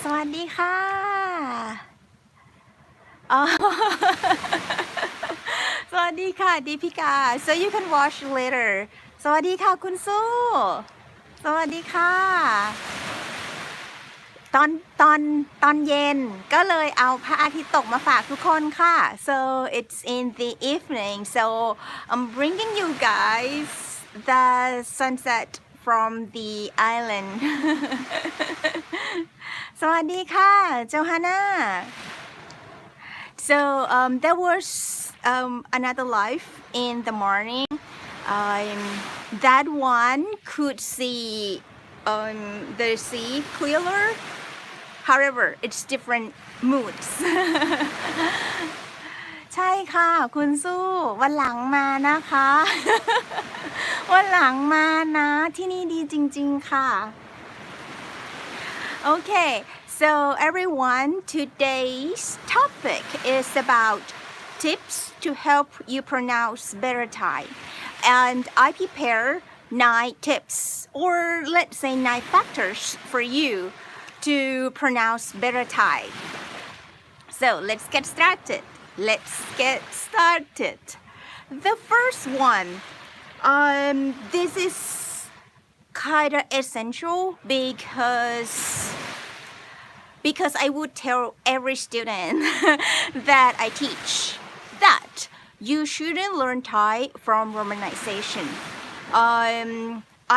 สวัสดีค่ะอ๋อ สวัสดีค่ะดีพิกา so you can watch later สวัสดีค่ะคุณสู้สวัสดีค่ะตอนตอนตอนเย็นก็เลยเอาพระอาทิตย์ตกมาฝากทุกคนค่ะ so it's in the evening so I'm bringing you guys the sunset from the island สวัสดีค่ะเจ้าฮาน่า so there was another life in the morning that one could see the sea clearer however it's different moods ใช่ค่ะคุณสู้วันหลังมานะคะ วันหลังมานะที่นี่ดีจริงๆค่ะ Okay, so everyone, today's topic is about tips to help you pronounce better Thai. And I prepare 9 tips, or let's say 9 factors for you to pronounce better Thai. So let's get started. The first one, this is kind of essential because I would tell every student that I teach that you shouldn't learn Thai from romanization.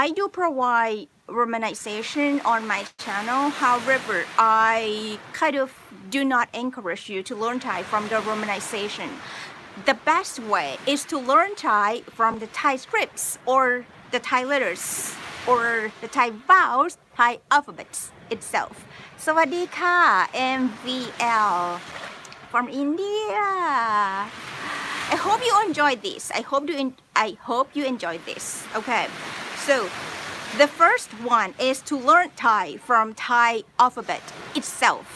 I do provide romanization on my channel, however, I kind of do not encourage you to learn Thai from the romanization. The best way is to learn Thai from the Thai scripts or the Thai letters or the Thai vowels, Thai alphabets itself. สวัสดีค่ะ MVL from India. I hope you enjoyed this. I hope you enjoyed this. Okay. So the first one is to learn Thai from Thai alphabet itself.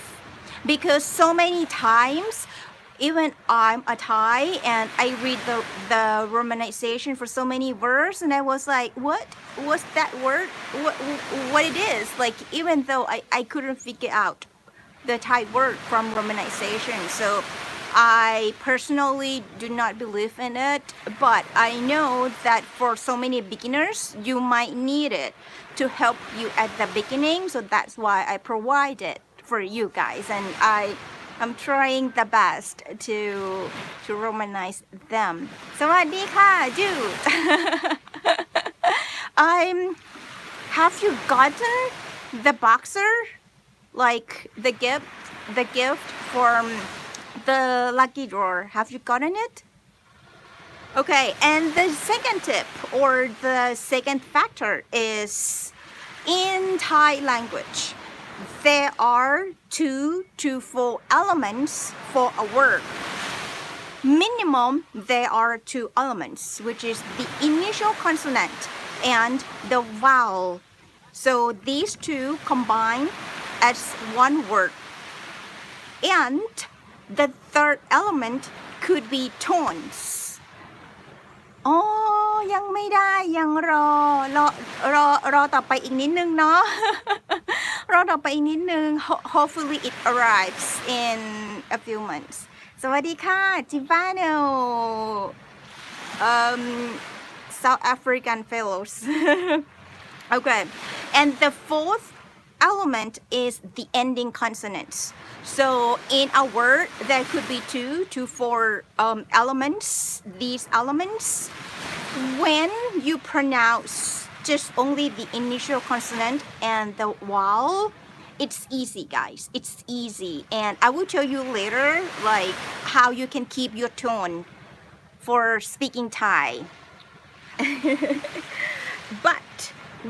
Because so many times even I'm a Thai and I read the romanization for so many words and I was like, what's that word? What it is? Like even though I couldn't figure out the Thai word from romanization. So I personally do not believe in it, but I know that for so many beginners, you might need it to help you at the beginning. So that's why I provide it for you guys and I'm trying the best to romanize them. สวัสดีค่ะ dude. Have you gotten the boxer, like the gift from the lucky drawer? Have you gotten it? Okay, and the second tip or the second factor is in Thai language.There are 2 to 4 elements for a word. Minimum, there are 2 elements, which is the initial consonant and the vowel. So these 2 combine as one word. And the third element could be tones. อ๋อยังไม่ได้ยังรอต่อไปอีกนิดนึงเนาะ รอต่อไปอีกนิดนึง hopefully it arrives in a few months สวัสดีค่ะจิบาโน South African fellows okay and the fourth element is the ending consonants so in a word there could be 2 to 4 elements these elements when you pronounce just only the initial consonant and the vowel it's easy guys it's easy and I will tell you later like how you can keep your tone for speaking Thai but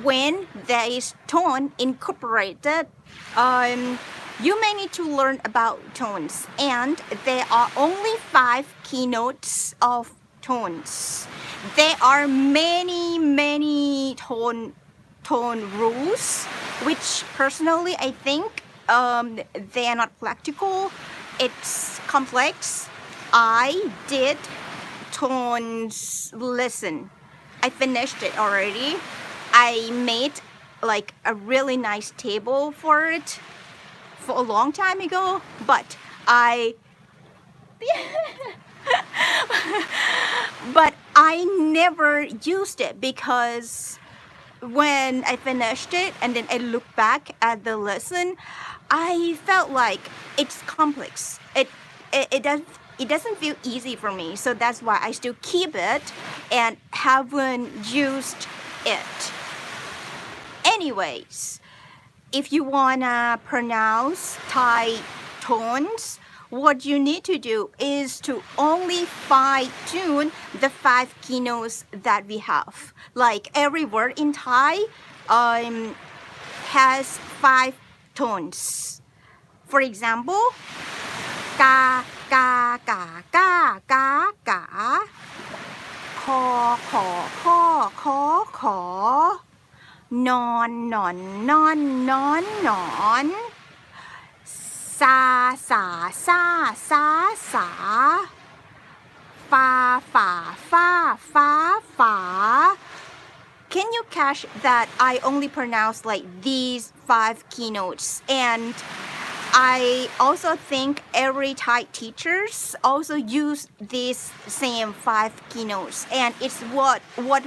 when there is tone incorporated you may need to learn about tones and there are only 5 keynotes of tones there are many tone rules which personally I think they are not practical it's complex I did tones lesson I finished it already I made like a really nice table for it for a long time ago, but I never used it because when I finished it and then I look back at the lesson, I felt like it's complex. It doesn't feel easy for me, so that's why I still keep it and haven't used it. Anyways, if you wanna pronounce Thai tones, what you need to do is to only fine-tune the 5 keynotes that we have. Like every word in Thai has 5 tones. For example, ka, ka, ka, ka, ka, ka, ko, ko, ko, ko, ko, non, non, non, non, non, sa, sa, sa, sa, sa, fa, fa, fa, fa, fa. Can you catch that I only pronounce like these 5 keynotes? And I also think every Thai teachers also use these same 5 keynotes, and it's what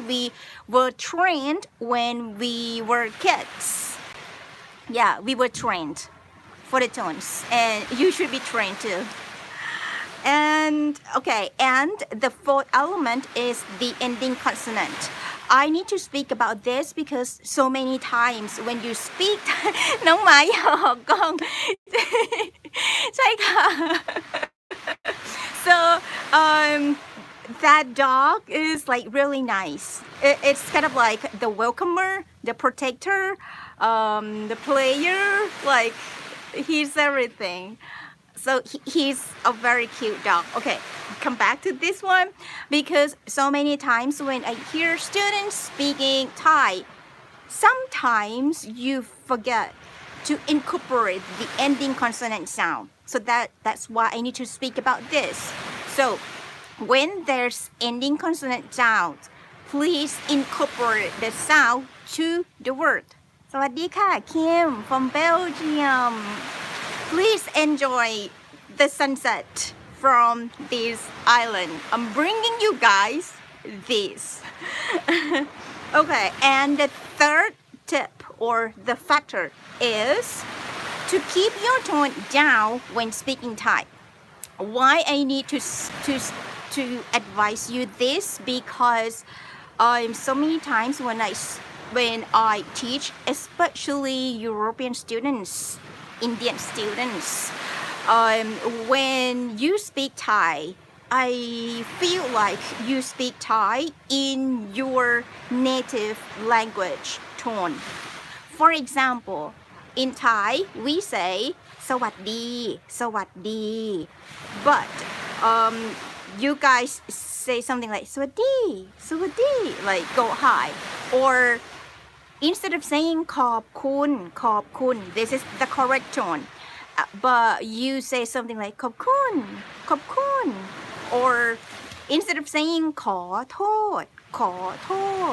we were trained when we were kids. Yeah, we were trained for the tones, and you should be trained too. And okay, and the 4th element is the ending consonant. I need to speak about this because so many times when you speak น้องหมาหยอกกล้อง ใช่ค่ะ so that dog is like really nice. It's kind of like the welcomer, the protector, the player, like he's everything. So he's a very cute dog. Okay, come back to this one because so many times when I hear students speaking Thai, sometimes you forget to incorporate the ending consonant sound. So that's why I need to speak about this. So when there's ending consonant sound, please incorporate the sound to the word. สวัสดีค่ะ Kim from Belgium. Please enjoy the sunset from this island. I'm bringing you guys this. Okay, and the 3rd tip or the factor is to keep your tone down when speaking Thai. Why I need to advise you this? Because so many times when I teach, especially European students, Indian students, when you speak Thai, I feel like you speak Thai in your native language tone. For example, in Thai, we say สวัสดี สวัสดี but you guys say something like สวัสดี สวัสดี like go high, or instead of saying ขอบคุณ ขอบคุณ this is the correct tone, but you say something like ขอบคุณ ขอบคุณ or instead of saying ขอโทษ ขอโท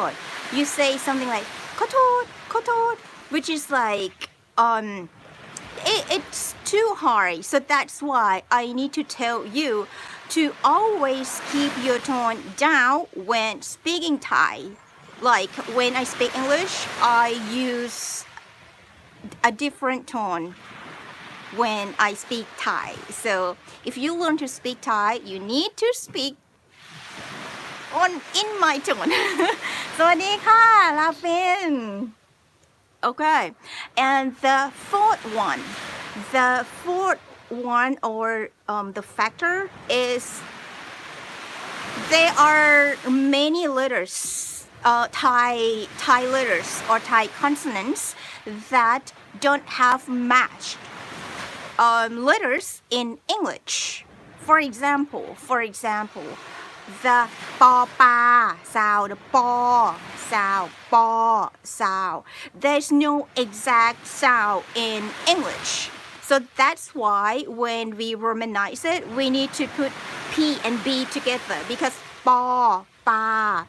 ษ you say something like ขอโทษ ขอโทษ which is like it's too hard. So that's why I need to tell you to always keep your tone down when speaking Thai. Like when I speak English, I use a different tone when I speak Thai. So if you learn to speak Thai, you need to speak in my tone. สวัสดีค่ะ ลาเฟน Okay, and the 4th one or the factor is there are many letters, Thai letters or Thai consonants that don't have matched letters in English. For example, the pa pa sound, the pa sound, pa sound. There's no exact sound in English. So that's why when we romanize it, we need to put P and B together because pa, pa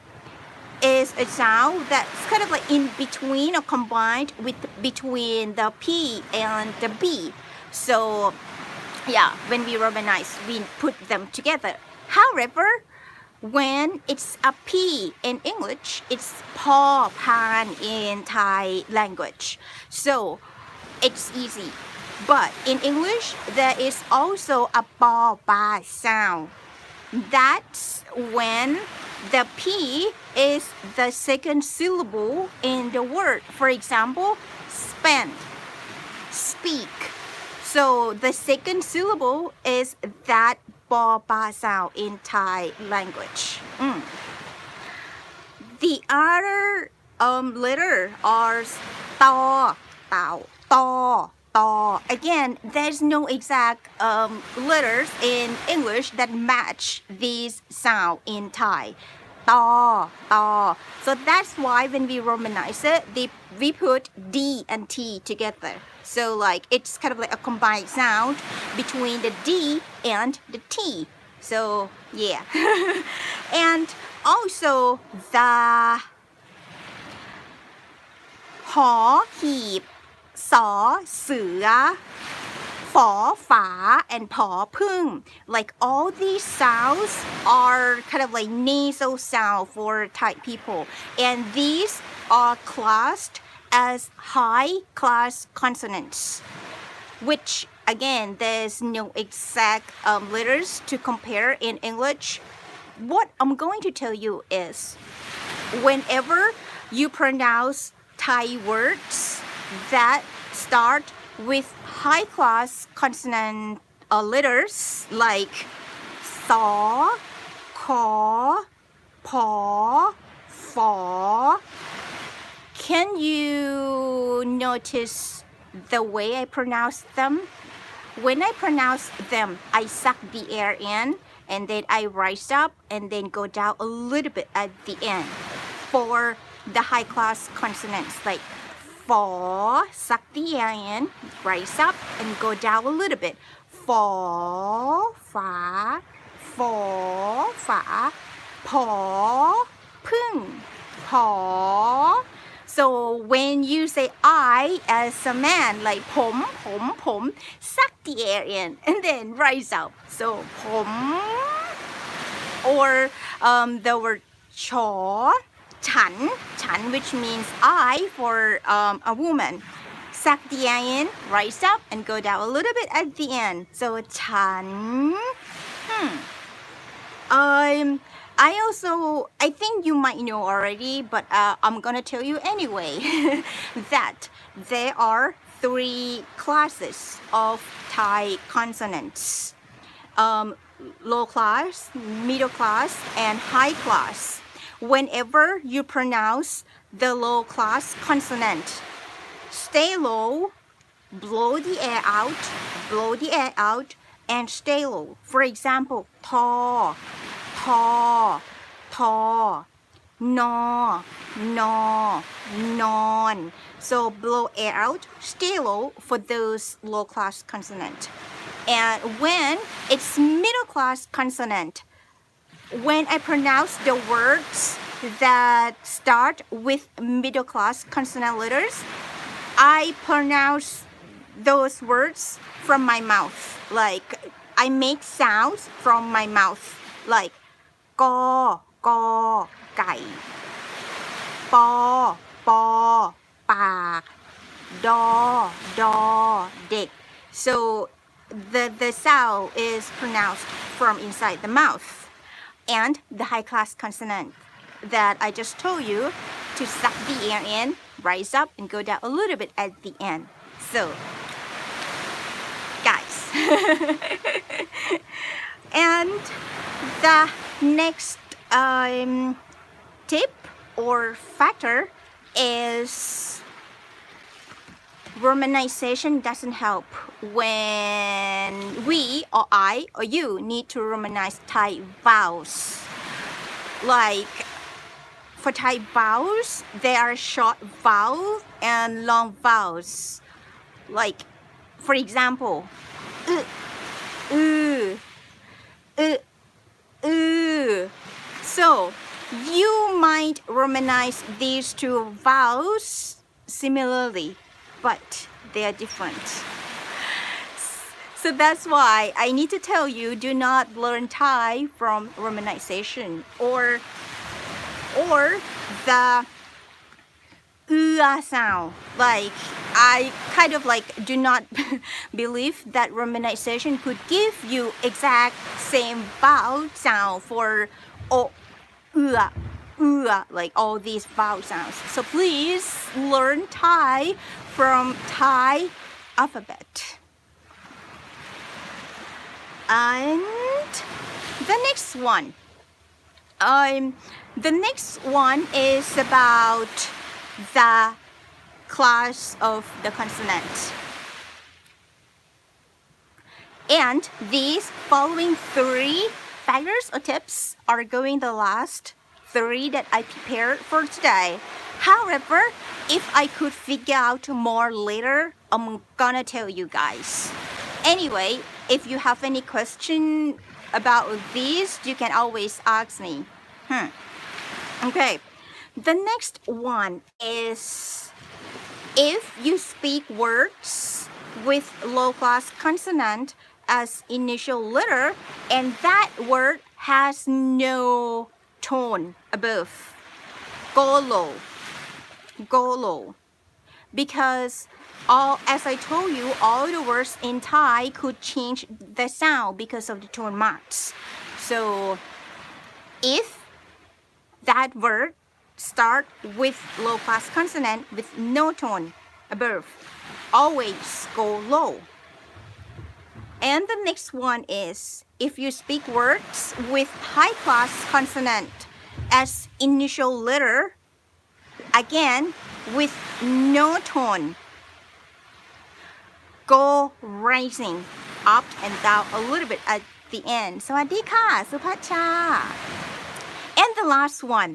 is a sound that's kind of like in between or combined with between the P and the B. So yeah, when we Romanize, we put them together. However, when it's a P in English, it's paw pan in Thai language. So it's easy. But in English, there is also a paw ba sound. That's when the P is the second syllable in the word. For example, spend, speak. So the second syllable is that ba ba sound in Thai language. The other letter are ta, tao, ta, ta. Again, there's no exact letters in English that match these sound in Thai. Ta, ta. So that's why when we Romanize it, we put D and T together. So like it's kind of like a combined sound between the D and the T. So yeah. And also the หอหีบสอเสือฝอฝา and ผอพึ่ง like all these sounds are kind of like nasal sound for Thai people, and these are classed as high class consonants, which again there's no exact letters to compare in English. What I'm going to tell you is whenever you pronounce Thai words that start with high class consonant letters like saw, caw, paw, faw. Can you notice the way I pronounce them? When I pronounce them, I suck the air in and then I rise up and then go down a little bit at the end. For the high class consonants like for, suck the air in, rise up and go down a little bit. For, fa, for, fa, paw, pung, paw. So when you say I as a man, like pom, suck the air in and then rise up. So pom, or the word chaw, chan, which means I for a woman. Suck the air in, rise up and go down a little bit at the end. So chan. I think you might know already, but I'm gonna tell you anyway that there are 3 classes of Thai consonants: low class, middle class, and high class. Whenever you pronounce the low class consonant, stay low, blow the air out, and stay low. For example, thaw, no, non. So blow air out, stay low for those low class consonant. And when it's middle class consonant, when I pronounce the words that start with middle class consonant letters, I pronounce those words from my mouth. Like I make sounds from my mouth, like go,ไก่ ปอ ปาก ดอ เด็ก So the sound is pronounced from inside the mouth. And the high class consonant that I just told you to suck the air in, rise up and go down a little bit at the end. So guys and the next tip or factor is Romanization doesn't help when we or I or you need to Romanize Thai vowels. Like for Thai vowels, there are short vowels and long vowels. Like for example, So you might Romanize these 2 vowels similarly, but they are different. So that's why I need to tell you, do not learn Thai from romanization or the sound. Like, I kind of like do not believe that romanization could give you exact same vowel sound for like all these vowel sounds. So please learn Thai from Thai alphabet. And the next one is about the class of the consonant. And these following 3 factors or tips are going the last 3 that I prepared for today. However, if I could figure out more later, I'm gonna tell you guys. Anyway, if you have any question about this, you can always ask me. Okay, the next one is if you speak words with low-class consonant as initial letter and that word has no tone above, go low. Because as I told you, all the words in Thai could change the sound because of the tone marks. So if that word start with low class consonant with no tone above, always go low. And the next one is if you speak words with high class consonant as initial letter, again with no tone, go rising up and down a little bit at the end. สวัสดีค่ะ สุภัชชา And the last one,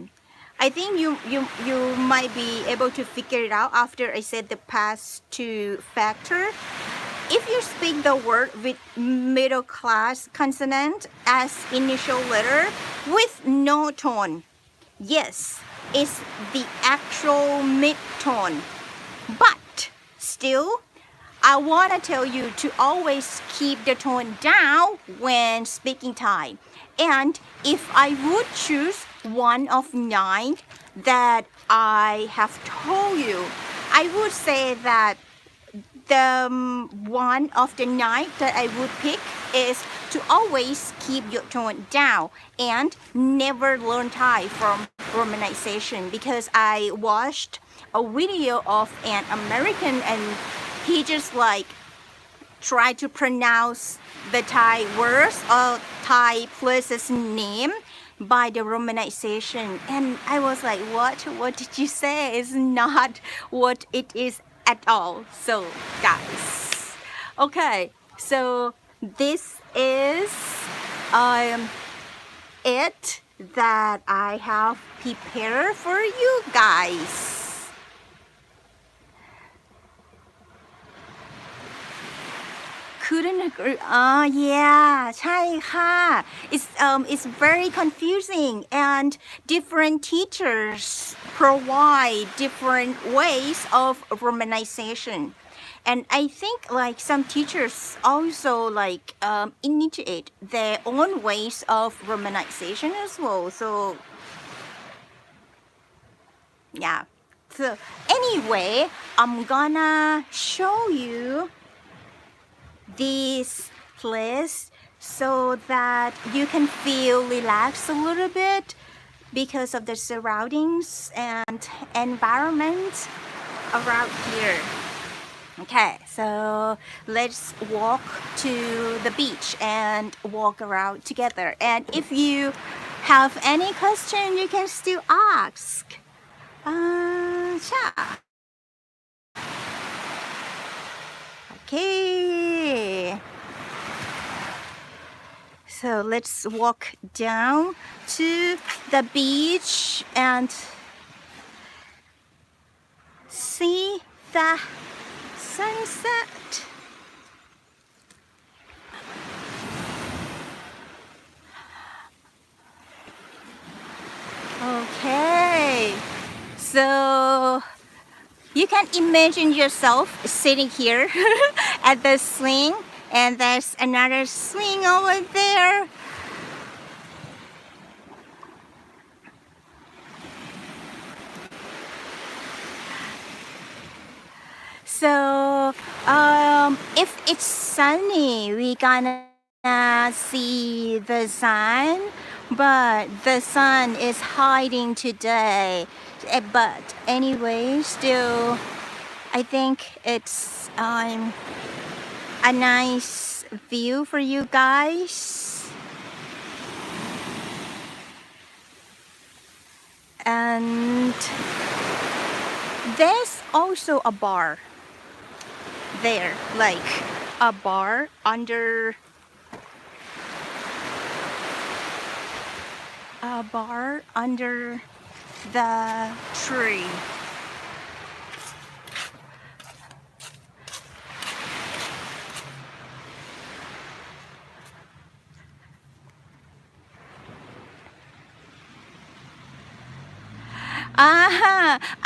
I think you might be able to figure it out after I said the past 2 factor. If you speak the word with middle class consonant as initial letter with no tone, yes, it's the actual mid tone. But still, I want to tell you to always keep the tone down when speaking Thai. And if I would choose one of 9 that I have told you, I would say that the one of the 9 that I would pick is to always keep your tone down and never learn Thai from romanization, because I watched a video of an American and he just like tried to pronounce the Thai words or Thai places name by the romanization, and I was like, what did you say? It's not what it is at all. So guys, okay, so this is it that I have prepared for you guys. Couldn't agree. Yeah, ใช่ค่ะ it's very confusing and different teachers provide different ways of romanization. And I think like some teachers also like initiate their own ways of romanization as well. So yeah. So anyway, I'm gonna show you this place so that you can feel relaxed a little bit because of the surroundings and environment around here. Okay, so let's walk to the beach and walk around together. And if you have any question, you can still ask. Okay. So let's walk down to the beach and see the sunset. Okay. So you can imagine yourself sitting here at the swing And there's another swing over there. So if it's sunny, we gonna see the sun, but the sun is hiding today. But anyway, still, I think it's a nice view for you guys. And there's also a bar there, like a bar under the tree.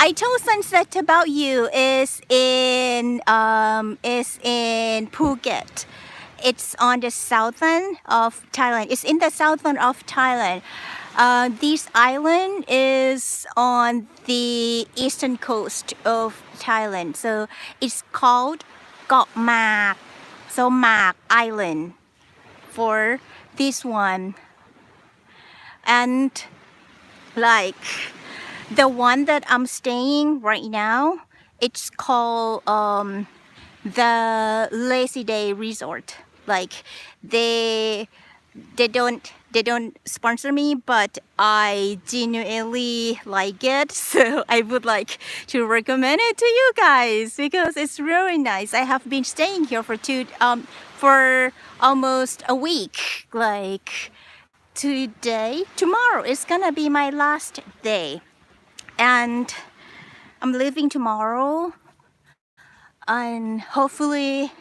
I told Sunset about you is in Phuket. It's on the southern of Thailand. It's in the southern of Thailand. This island is on the eastern coast of Thailand. So it's called Got Mak. So Mak Island for this one. And like the one that I'm staying right now, it's called the Lazy Day Resort. Like they don't sponsor me, but I genuinely like it, so I would like to recommend it to you guys because it's really nice. I have been staying here for almost a week. Like tomorrow is gonna be my last day, and I'm leaving tomorrow, and hopefully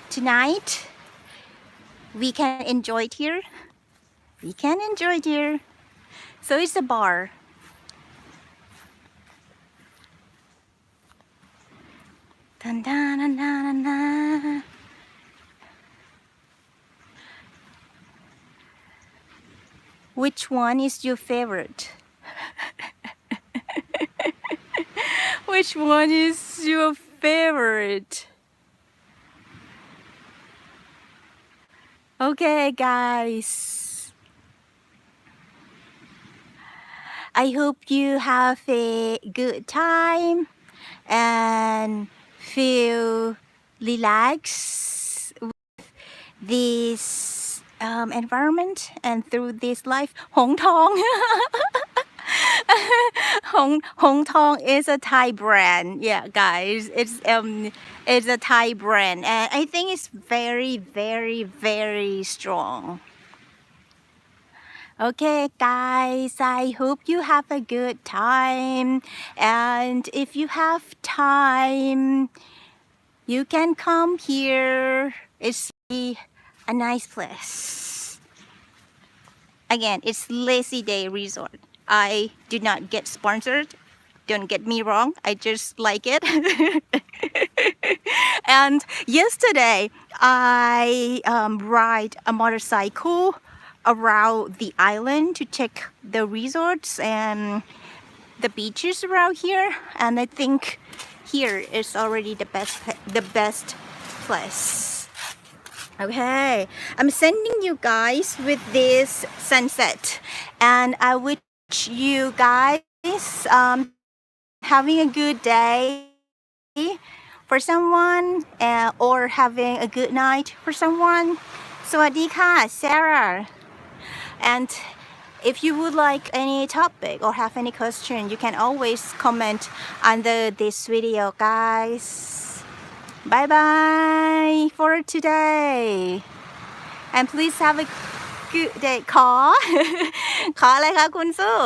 tonight we can enjoy it here. So it's a bar. Dun, dun, dun, dun, dun. Which one is your favorite? Which one is your favorite? Okay, guys. I hope you have a good time and feel relaxed with this environment and through this life. Hong Tong. Hong Tong is a Thai brand. Yeah, guys, it's a Thai brand, and I think it's very, very, very strong. Okay, guys, I hope you have a good time, and if you have time, you can come here. It's a nice place. Again, it's Lazy Day Resort. I did not get sponsored. Don't get me wrong. I just like it. And yesterday, I ride a motorcycle around the island to check the resorts and the beaches around here. And I think here is already the best place. Okay, I'm sending you guys with this sunset, and I wish you guys having a good day for someone, or having a good night for someone. สวัสดีค่ะ Sarah. And if you would like any topic or have any question, you can always comment under this video, guys. Bye bye for today, and please have a good day. ขอ ขออะไรคะคุณสู้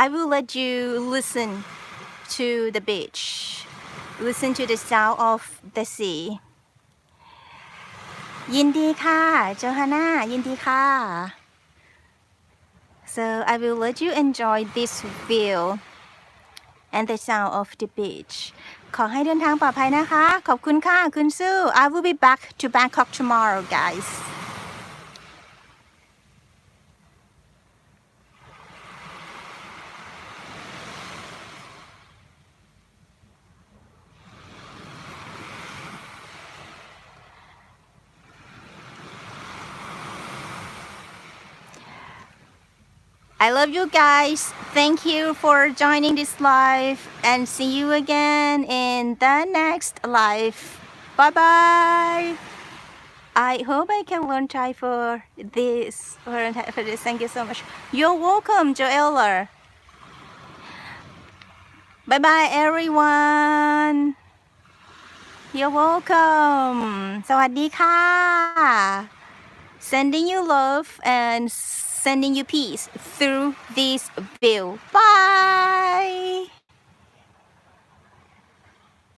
I will let you listen to the beach, listen to the sound of the sea. ยินดีค่ะ Johanna ยินดีค่ะ So I will let you enjoy this view and the sound of the beach ขอให้เดินทางปลอดภัยนะคะขอบคุณค่ะคุณสู้ I will be back to Bangkok tomorrow guys I love you guys. Thank you for joining this live and see you again in the next live. Bye bye. I hope I can learn Thai for this. Thank you so much. You're welcome, Joella. Bye bye, everyone. You're welcome. สวัสดีค่ะ Sending you love and sending you peace through this view. Bye.